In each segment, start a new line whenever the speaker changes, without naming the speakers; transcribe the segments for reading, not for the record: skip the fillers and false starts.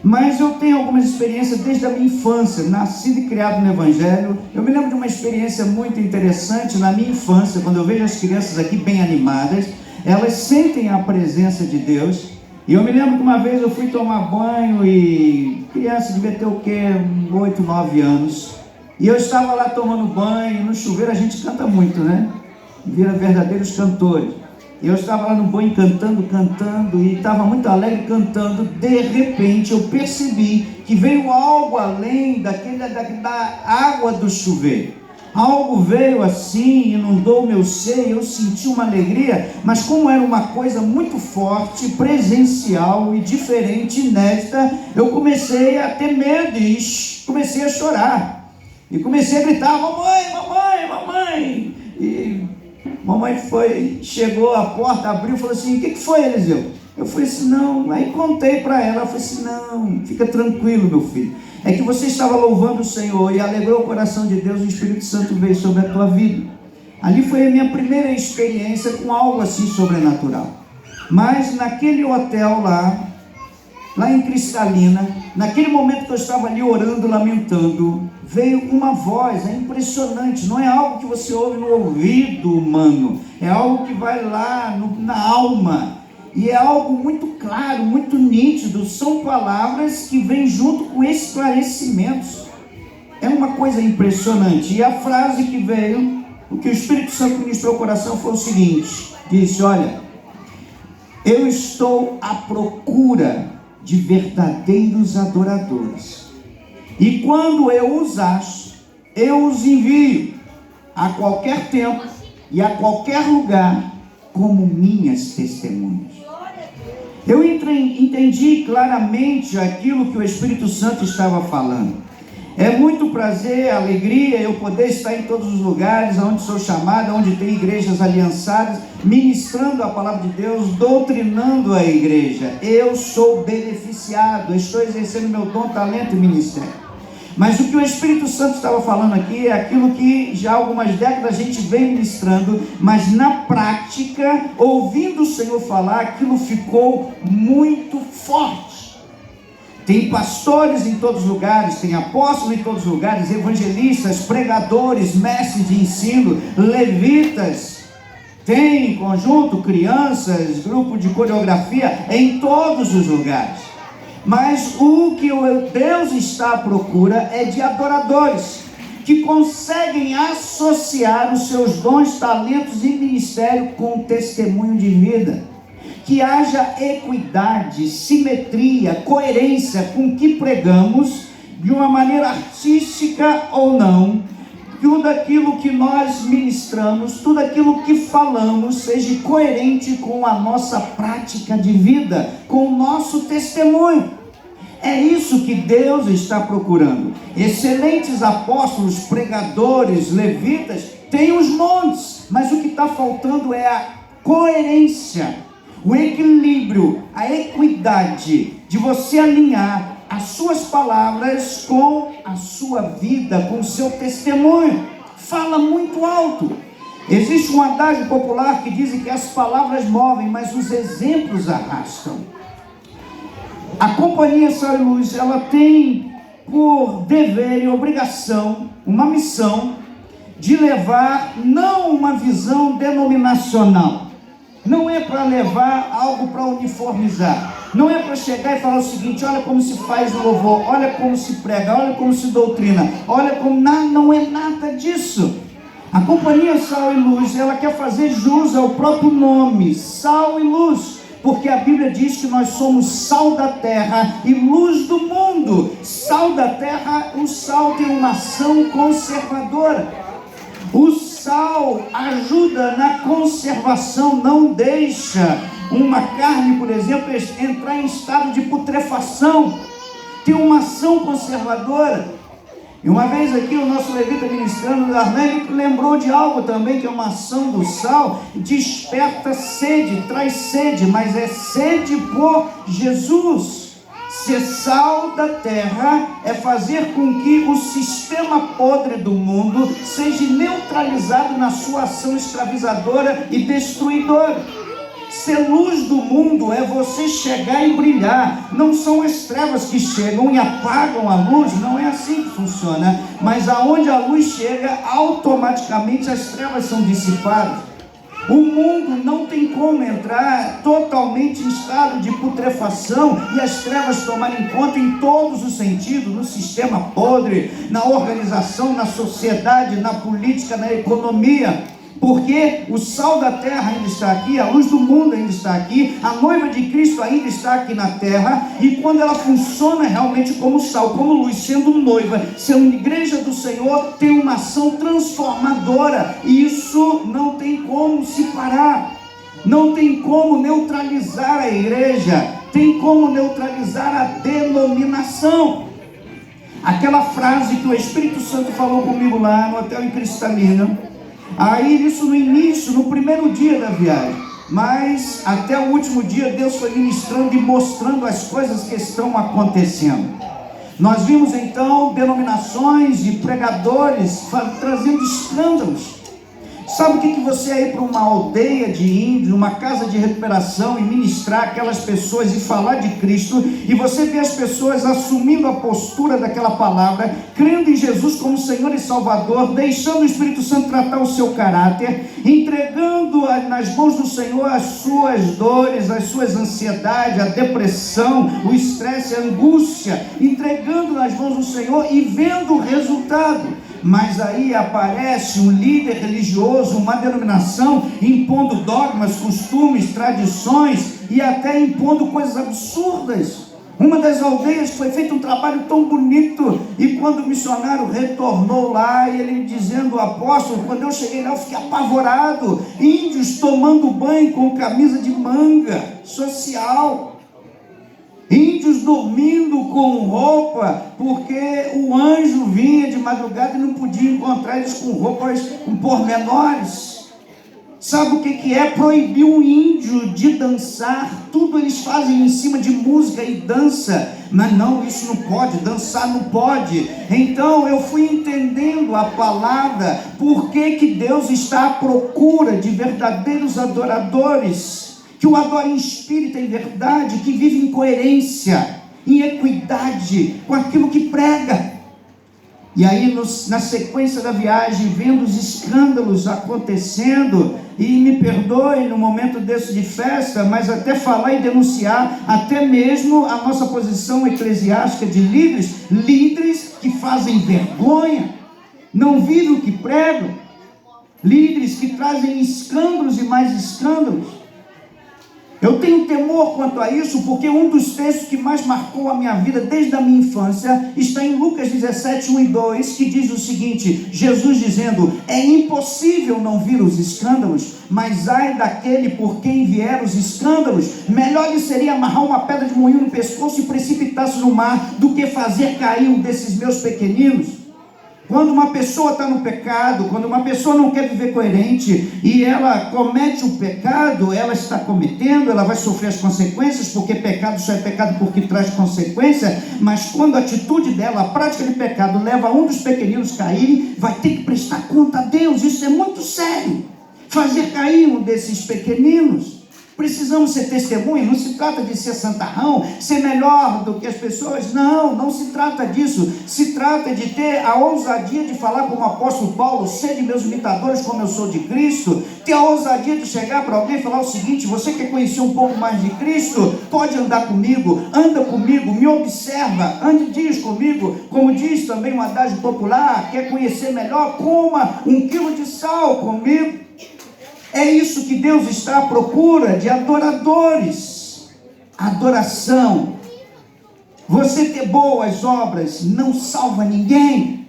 Mas eu tenho algumas experiências desde a minha infância, nascido e criado no Evangelho. Eu me lembro de uma experiência muito interessante na minha infância, quando eu vejo as crianças aqui bem animadas, elas sentem a presença de Deus. E eu me lembro que uma vez eu fui tomar banho e criança devia ter o quê? 8, 9 anos. E eu estava lá tomando banho, e no chuveiro a gente canta muito, né? Vira verdadeiros cantores. E eu estava lá no banho cantando, e estava muito alegre cantando. De repente eu percebi que veio algo além da água do chuveiro. Algo veio assim, inundou o meu ser, eu senti uma alegria, mas como era uma coisa muito forte, presencial e diferente, inédita, eu comecei a ter medo e comecei a chorar. E comecei a gritar: mamãe, mamãe, mamãe. E mamãe chegou à porta, abriu e falou assim: o que foi, Eliseu? Eu falei assim: não. Aí contei para ela, ela falou assim: não, fica tranquilo, meu filho. É que você estava louvando o Senhor e alegrou o coração de Deus, e o Espírito Santo veio sobre a tua vida. Ali foi a minha primeira experiência com algo assim sobrenatural. Mas naquele hotel lá em Cristalina, naquele momento que eu estava ali orando, lamentando, veio uma voz, é impressionante, não é algo que você ouve no ouvido humano, é algo que vai lá na alma, e é algo muito claro, muito nítido, são palavras que vêm junto com esclarecimentos, é uma coisa impressionante. E a frase que veio, o que o Espírito Santo ministrou ao coração foi o seguinte, disse: olha, eu estou à procura de verdadeiros adoradores, e quando eu os acho, eu os envio a qualquer tempo e a qualquer lugar como minhas testemunhas. Eu entendi claramente aquilo que o Espírito Santo estava falando. É muito prazer, alegria eu poder estar em todos os lugares onde sou chamado, onde tem igrejas aliançadas, ministrando a palavra de Deus, doutrinando a igreja. Eu sou beneficiado, estou exercendo meu dom, talento e ministério. Mas o que o Espírito Santo estava falando aqui é aquilo que já há algumas décadas a gente vem ministrando, mas na prática, ouvindo o Senhor falar, aquilo ficou muito forte. Tem pastores em todos os lugares, tem apóstolos em todos os lugares, evangelistas, pregadores, mestres de ensino, levitas, tem conjunto, crianças, grupo de coreografia, em todos os lugares. Mas o que Deus está à procura é de adoradores que conseguem associar os seus dons, talentos e ministério com o testemunho de vida. Que haja equidade, simetria, coerência com o que pregamos, de uma maneira artística ou não. Tudo aquilo que nós ministramos, tudo aquilo que falamos, seja coerente com a nossa prática de vida, com o nosso testemunho. É isso que Deus está procurando. Excelentes apóstolos, pregadores, levitas, têm os montes, mas o que está faltando é a coerência, o equilíbrio, a equidade de você alinhar as suas palavras com a sua vida, com o seu testemunho. Fala muito alto. Existe um adágio popular que diz que as palavras movem, mas os exemplos arrastam. A Companhia Sal e Luz, ela tem por dever e obrigação, uma missão de levar não uma visão denominacional, não é para levar algo para uniformizar, não é para chegar e falar o seguinte: olha como se faz o louvor, olha como se prega, olha como se doutrina, olha como... não é nada disso. A Companhia Sal e Luz, ela quer fazer jus ao próprio nome, sal e luz, porque a Bíblia diz que nós somos sal da terra e luz do mundo. Sal da terra, o sal tem uma ação conservadora. O sal ajuda na conservação, não deixa uma carne, por exemplo, entrar em estado de putrefação. Tem uma ação conservadora. E uma vez aqui o nosso levita ministrando, o Arnélio lembrou de algo também, que é uma ação do sal, desperta sede, traz sede, mas é sede por Jesus. Ser sal da terra é fazer com que o sistema podre do mundo seja neutralizado na sua ação escravizadora e destruidora. Ser luz do mundo é você chegar e brilhar. Não são as trevas que chegam e apagam a luz, não é assim que funciona. Mas aonde a luz chega, automaticamente as trevas são dissipadas. O mundo não tem como entrar totalmente em estado de putrefação e as trevas tomarem conta em todos os sentidos, no sistema podre, na organização, na sociedade, na política, na economia. Porque o sal da terra ainda está aqui, a luz do mundo ainda está aqui, a noiva de Cristo ainda está aqui na terra, e quando ela funciona realmente como sal, como luz, sendo noiva, sendo igreja do Senhor, tem uma ação transformadora, e isso não tem como se parar, não tem como neutralizar a igreja, tem como neutralizar a denominação. Aquela frase que o Espírito Santo falou comigo lá no hotel em Cristalina, aí isso no início, no primeiro dia da viagem, mas até o último dia Deus foi ministrando e mostrando as coisas que estão acontecendo. Nós vimos então denominações e pregadores trazendo escândalos. Sabe o que você é ir para uma aldeia de índios, uma casa de recuperação e ministrar aquelas pessoas e falar de Cristo, e você vê as pessoas assumindo a postura daquela palavra, crendo em Jesus como Senhor e Salvador, deixando o Espírito Santo tratar o seu caráter, entregando nas mãos do Senhor as suas dores, as suas ansiedades, a depressão, o estresse, a angústia, entregando nas mãos do Senhor e vendo o resultado. Mas aí aparece um líder religioso, uma denominação, impondo dogmas, costumes, tradições e até impondo coisas absurdas. Uma das aldeias foi feito um trabalho tão bonito, e quando o missionário retornou lá, ele dizendo: apóstolo, quando eu cheguei lá eu fiquei apavorado, índios tomando banho com camisa de manga social, índios dormindo com roupa, porque o anjo vinha de madrugada e não podia encontrar eles com roupas com pormenores. Sabe o que é? Proibir um índio de dançar. Tudo eles fazem em cima de música e dança. Mas não, isso não pode, dançar não pode. Então eu fui entendendo a palavra, por que Deus está à procura de verdadeiros adoradores, que o adora em espírito e em verdade, que vive em coerência, em equidade com aquilo que prega. E aí na sequência da viagem, vendo os escândalos acontecendo, e me perdoe no momento desse de festa, mas até falar e denunciar até mesmo a nossa posição eclesiástica de líderes que fazem vergonha, não vivem o que pregam, líderes que trazem escândalos e mais escândalos. Eu tenho temor quanto a isso, porque um dos textos que mais marcou a minha vida desde a minha infância está em Lucas 17, 1 e 2, que diz o seguinte: Jesus dizendo: é impossível não vir os escândalos, mas ai daquele por quem vier os escândalos, melhor lhe seria amarrar uma pedra de moinho no pescoço e precipitar-se no mar, do que fazer cair um desses meus pequeninos. Quando uma pessoa está no pecado, quando uma pessoa não quer viver coerente e ela comete o pecado, ela está cometendo, ela vai sofrer as consequências, porque pecado só é pecado porque traz consequência. Mas quando a atitude dela, a prática de pecado, leva um dos pequeninos a caírem, vai ter que prestar conta a Deus. Isso é muito sério. Fazer cair um desses pequeninos. Precisamos ser testemunha. Não se trata de ser santarrão, ser melhor do que as pessoas. Não se trata disso. Se trata de ter a ousadia de falar como o apóstolo Paulo: sede meus imitadores como eu sou de Cristo. Ter a ousadia de chegar para alguém e falar o seguinte: você quer conhecer um pouco mais de Cristo? Pode andar comigo, anda comigo, me observa, ande dias comigo. Como diz também um adágio popular: quer conhecer melhor? Coma 1 quilo de sal comigo. É isso que Deus está à procura, de adoradores. Adoração. Você ter boas obras não salva ninguém.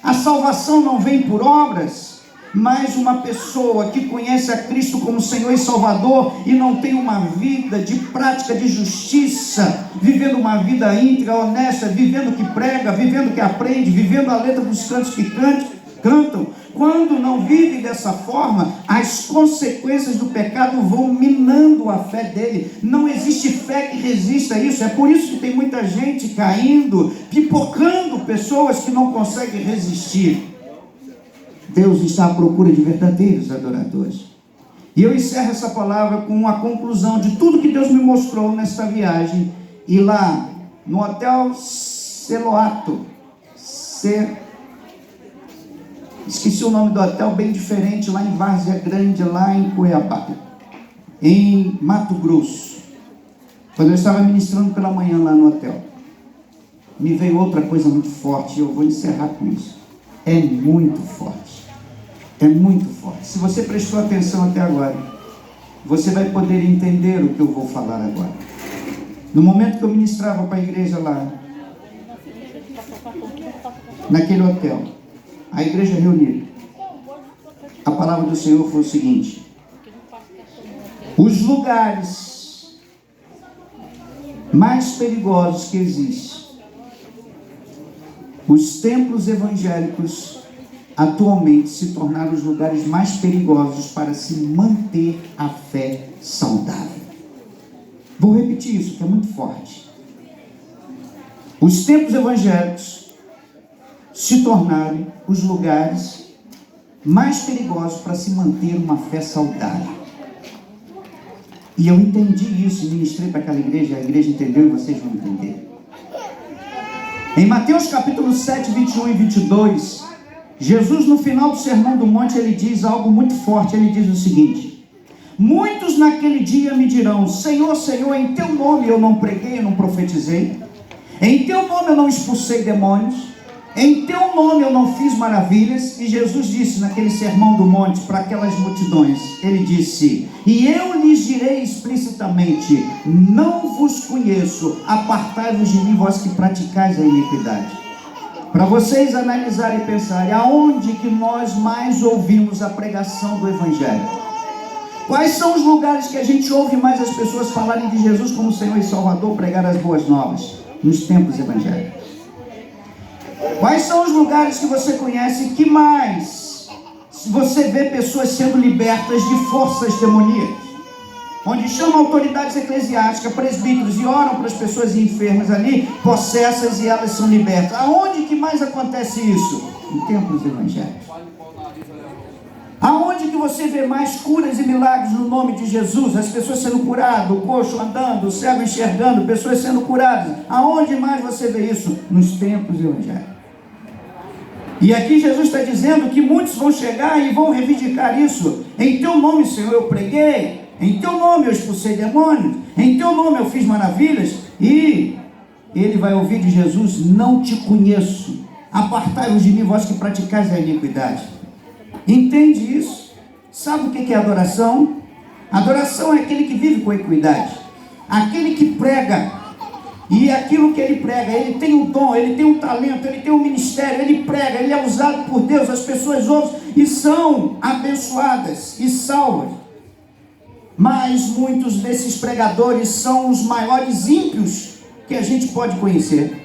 A salvação não vem por obras. Mas uma pessoa que conhece a Cristo como Senhor e Salvador e não tem uma vida de prática de justiça, vivendo uma vida íntegra, honesta, vivendo o que prega, vivendo o que aprende, vivendo a letra dos cantos que cantam, quando não vive dessa forma, as consequências do pecado vão minando a fé dele. Não existe fé que resista a isso. É por isso que tem muita gente caindo, pipocando pessoas que não conseguem resistir. Deus está à procura de verdadeiros adoradores. E eu encerro essa palavra com a conclusão de tudo que Deus me mostrou nesta viagem. E lá, no Hotel Celoato, esqueci o nome do hotel, bem diferente, lá em Várzea Grande, lá em Cuiabá, em Mato Grosso. Quando eu estava ministrando pela manhã lá no hotel, me veio outra coisa muito forte, e eu vou encerrar com isso. É muito forte. É muito forte. Se você prestou atenção até agora, você vai poder entender o que eu vou falar agora. No momento que eu ministrava para a igreja lá, naquele hotel, a igreja reunida, a palavra do Senhor foi o seguinte: os lugares mais perigosos que existem, os templos evangélicos atualmente se tornaram os lugares mais perigosos para se manter a fé saudável. Vou repetir isso, que é muito forte. Os templos evangélicos se tornaram os lugares mais perigosos para se manter uma fé saudável. E eu entendi isso e ministrei para aquela igreja, a igreja entendeu e vocês vão entender. Em Mateus capítulo 7, 21 e 22, Jesus, no final do Sermão do Monte, ele diz algo muito forte. Ele diz o seguinte: muitos naquele dia me dirão: Senhor, Senhor, em teu nome eu não preguei, eu não profetizei, em teu nome eu não expulsei demônios, em teu nome eu não fiz maravilhas. E Jesus disse naquele Sermão do Monte para aquelas multidões, ele disse: e eu lhes direi explicitamente: não vos conheço, apartai-vos de mim, vós que praticais a iniquidade. Para vocês analisarem e pensarem, aonde que nós mais ouvimos a pregação do Evangelho? Quais são os lugares que a gente ouve mais as pessoas falarem de Jesus como Senhor e Salvador, pregar as boas novas? Nos templos evangélicos. Quais são os lugares que você conhece que mais você vê pessoas sendo libertas de forças demoníacas? Onde chamam autoridades eclesiásticas, presbíteros, e oram para as pessoas enfermas ali, possessas, e elas são libertas. Aonde que mais acontece isso? Em templos evangélicos. Aonde que você vê mais curas e milagres no nome de Jesus? As pessoas sendo curadas, o coxo andando, o cego enxergando, pessoas sendo curadas. Aonde mais você vê isso? Nos templos evangélicos. E aqui Jesus está dizendo que muitos vão chegar e vão reivindicar isso. Em teu nome, Senhor, eu preguei. Em teu nome eu expulsei demônios. Em teu nome eu fiz maravilhas. E ele vai ouvir de Jesus: não te conheço. Apartai-vos de mim, vós que praticais a iniquidade. Entende isso? Sabe o que é adoração? Adoração é aquele que vive com equidade. Aquele que prega. E aquilo que ele prega, ele tem um dom, ele tem um talento, ele tem um ministério, ele prega, ele é usado por Deus, as pessoas ouvem e são abençoadas e salvas. Mas muitos desses pregadores são os maiores ímpios que a gente pode conhecer.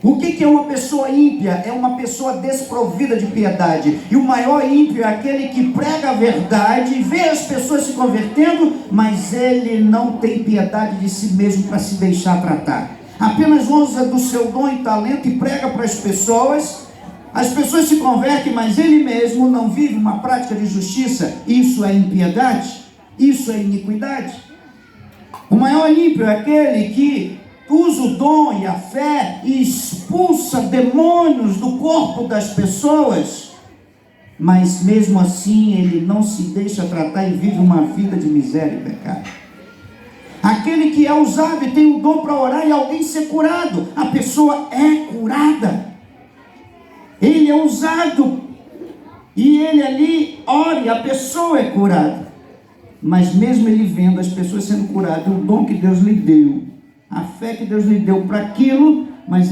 O que é uma pessoa ímpia? É uma pessoa desprovida de piedade. E o maior ímpio é aquele que prega a verdade, vê as pessoas se convertendo, mas ele não tem piedade de si mesmo para se deixar tratar. Apenas usa do seu dom e talento e prega para as pessoas se convertem, mas ele mesmo não vive uma prática de justiça. Isso é impiedade. Isso é iniquidade. O maior ímpio é aquele que usa o dom e a fé e expulsa demônios do corpo das pessoas, mas mesmo assim ele não se deixa tratar e vive uma vida de miséria e pecado. Aquele que é usado e tem o dom para orar e alguém ser curado, a pessoa é curada. Ele é usado e ele ali ora e a pessoa é curada. Mas mesmo ele vendo as pessoas sendo curadas, o dom que Deus lhe deu, a fé que Deus lhe deu para aquilo, mas